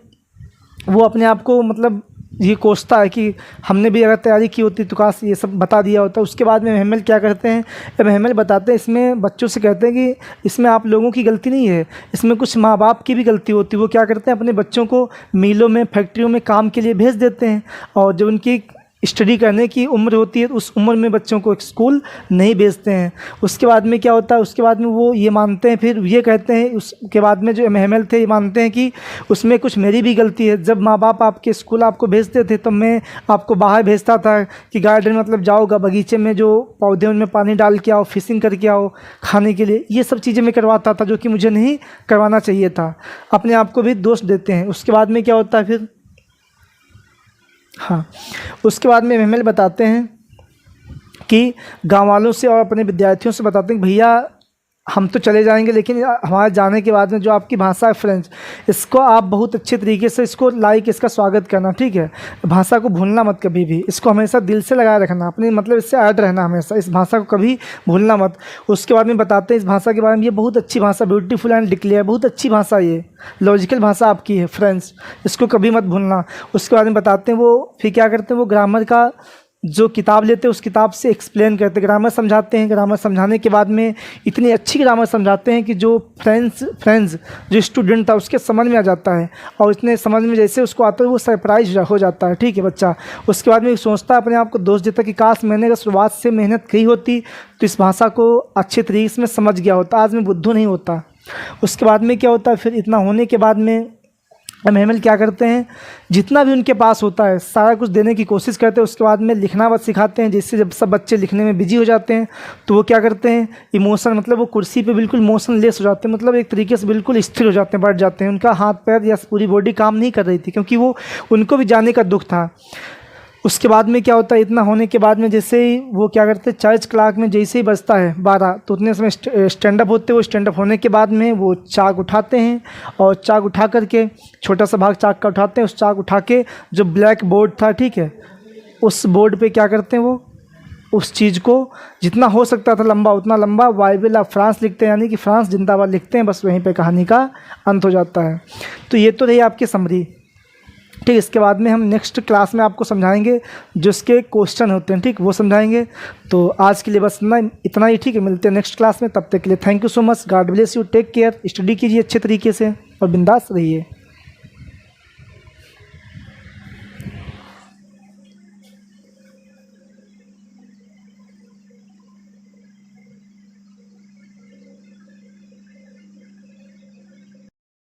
वो अपने आप को मतलब ये कोसता है कि हमने भी अगर तैयारी की होती तो काश ये सब बता दिया होता। उसके बाद में एमएमएल क्या करते हैं, एमएमएल बताते हैं, इसमें बच्चों से कहते हैं कि इसमें आप लोगों की गलती नहीं है, इसमें कुछ माँ बाप की भी गलती होती है। वो क्या करते हैं, अपने बच्चों को मिलों में, फैक्ट्रियों में काम के लिए भेज देते हैं, और जब उनकी स्टडी करने की उम्र होती है उस उम्र में बच्चों को स्कूल नहीं भेजते हैं। उसके बाद में क्या होता है, उसके बाद में वो ये मानते हैं, फिर ये कहते हैं, उसके बाद में जो एमएमएल थे ये मानते हैं कि उसमें कुछ मेरी भी गलती है। जब माँ बाप आपके स्कूल आपको भेजते थे तो मैं आपको बाहर भेजता था कि गार्डन मतलब जाओगा, बगीचे में जो पौधे उनमें पानी डाल के आओ, फिशिंग करके आओ खाने के लिए, ये सब चीज़ें मैं करवाता था जो कि मुझे नहीं करवाना चाहिए था। अपने आप को भी दोष देते हैं। उसके बाद में क्या होता है फिर, हाँ, उसके बाद में एमएमएल बताते हैं कि गांव वालों से और अपने विद्यार्थियों से बताते हैं कि भैया हम तो चले जाएंगे, लेकिन हमारे जाने के बाद में जो आपकी भाषा है फ्रेंच, इसको आप बहुत अच्छे तरीके से इसको इसका स्वागत करना, ठीक है। भाषा को भूलना मत कभी भी, इसको हमेशा दिल से लगाए रखना, अपने मतलब इससे ऐड रहना हमेशा, इस भाषा को कभी भूलना मत। उसके बाद में बताते हैं इस भाषा के बारे में, ये बहुत अच्छी भाषा, ब्यूटीफुल एंड डिक्लेयर, बहुत अच्छी भाषा, ये लॉजिकल भाषा आपकी है फ्रेंच, इसको कभी मत भूलना। उसके बाद में बताते हैं वो फिर क्या करते हैं, वो ग्रामर का जो किताब लेते हैं उस किताब से एक्सप्लेन करते हैं, ग्रामर समझाते हैं। ग्रामर समझाने के बाद में इतनी अच्छी ग्रामर समझाते हैं कि जो फ्रेंड्स जो स्टूडेंट था उसके समझ में आ जाता है, और इतने समझ में जैसे उसको आता है वो सरप्राइज हो जाता है, ठीक है बच्चा। उसके बाद में सोचता है, अपने आप को दोष देता है कि काश मैंने अगर शुरुआत से मेहनत की होती तो इस भाषा को अच्छे तरीके से मैं समझ गया होता, आज मैं बुद्धू नहीं होता। उसके बाद में क्या होता है, फिर इतना होने के बाद में एमएमएल क्या करते हैं, जितना भी उनके पास होता है सारा कुछ देने की कोशिश करते हैं। उसके बाद में लिखना बस सिखाते हैं, जिससे जब सब बच्चे लिखने में बिजी हो जाते हैं तो वो क्या करते हैं, इमोशन मतलब वो कुर्सी पे बिल्कुल मोशन लेस हो जाते हैं, मतलब एक तरीके से बिल्कुल स्थिर हो जाते हैं, बैठ जाते हैं। उनका हाथ पैर या पूरी बॉडी काम नहीं कर रही थी, क्योंकि वो उनको भी जाने का दुख था। उसके बाद में क्या होता है, इतना होने के बाद में जैसे ही वो क्या करते हैं, चर्च क्लॉक में जैसे ही बजता है 12 तो उतने समय स्टैंड अप होते हैं। वो स्टैंड अप होने के बाद में वो चाक उठाते हैं, और चाक उठा करके छोटा सा भाग चाक का उठाते हैं, उस चाक उठा के जो ब्लैक बोर्ड था, ठीक है, उस बोर्ड पे क्या करते हैं, वो उस चीज़ को जितना हो सकता था लंबा उतना लंबा वाइबल ऑफ फ्रांस लिखते हैं, यानी कि फ्रांस जिंदाबाद लिखते हैं। बस वहीं पे कहानी का अंत हो जाता है। तो ये तो रही आपकी समरी, ठीक। इसके बाद में हम नेक्स्ट क्लास में आपको समझाएंगे जो इसके क्वेश्चन होते हैं, ठीक, वो समझाएंगे। तो आज के लिए बस इतना ही, ठीक है। मिलते हैं नेक्स्ट क्लास में, तब तक के लिए thank you so much, God bless you, take care, study कीजिए अच्छे तरीके से और बिंदास रहिए।